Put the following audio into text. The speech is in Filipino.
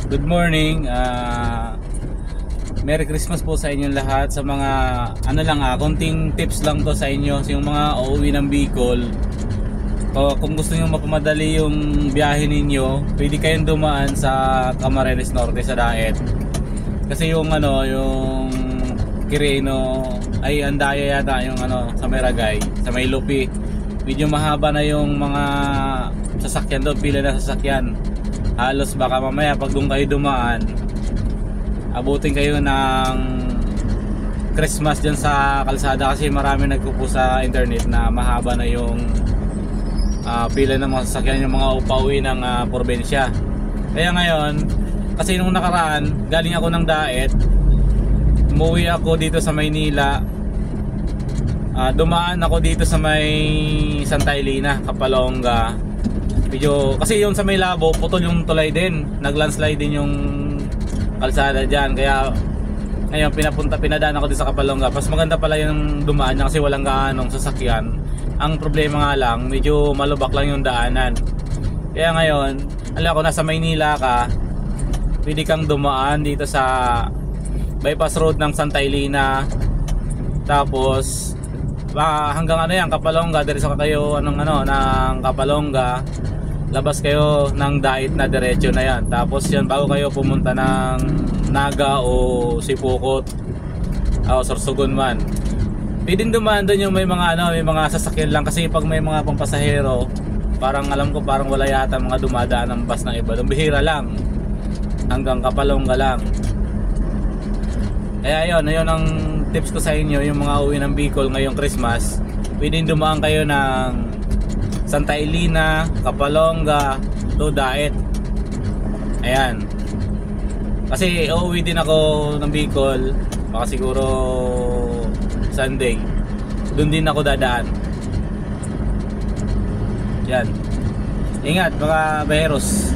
Good morning. Merry Christmas po sa inyong lahat. Sa mga konting tips lang to sa inyo. Sa yung mga uuwi ng Bicol. Kung gusto niyo mapamadali yung biyahe ninyo, pwede kayong dumaan sa Camarines Norte sa Daet. Kasi yung yung Quirino ay andaya yata yung sa Meragay, sa May Lupi. Medyo mahaba na yung mga sasakyan doon, pila na sasakyan. Halos baka mamaya pag doon kayo dumaan, abutin kayo ng Christmas dyan sa kalsada, kasi marami nagkupo sa internet na mahaba na yung pila ng mga sasakyan, yung mga upauwi ng probinsya. Kaya ngayon, kasi nung nakaraan galing ako ng Daet, umuwi ako dito sa Maynila, dumaan ako dito sa may Santa Elena, Kapalonga. Kasi yung sa may Labo, putol yung tulay din, naglandslide din yung kalsada dyan. Kaya ngayon pinadaan ako dito sa Kapalonga. Mas maganda pala yung dumaan niya kasi walang gaanong sasakyan. Ang problema nga lang, medyo malubak lang yung daanan. Kaya ngayon, alam ko, nasa Maynila ka, pwede kang dumaan dito sa bypass road ng Santa Elena, tapos hanggang Kapalonga. Diretso ka kayo ng Kapalonga, labas kayo ng Daet na diretso na yan. Tapos yan, bago kayo pumunta ng Naga o Sipokot o Sorsogon man, pwedeng dumaan doon yung may mga sasakyan lang. Kasi pag may mga pampasahero, parang alam ko parang wala yata mga dumadaan ng bus ng iba doon, bihira lang, hanggang Kapalonga lang. Kaya yun ang tips ko sa inyo. Yung mga uwi ng Bicol ngayong Christmas, pwedeng dumaan kayo ng Santa Elena, Kapalonga to Daet. Ayan. Kasi uuwi din ako ng Bicol, baka siguro Sunday. Doon din ako dadaan. Yan. Ingat mga baheros.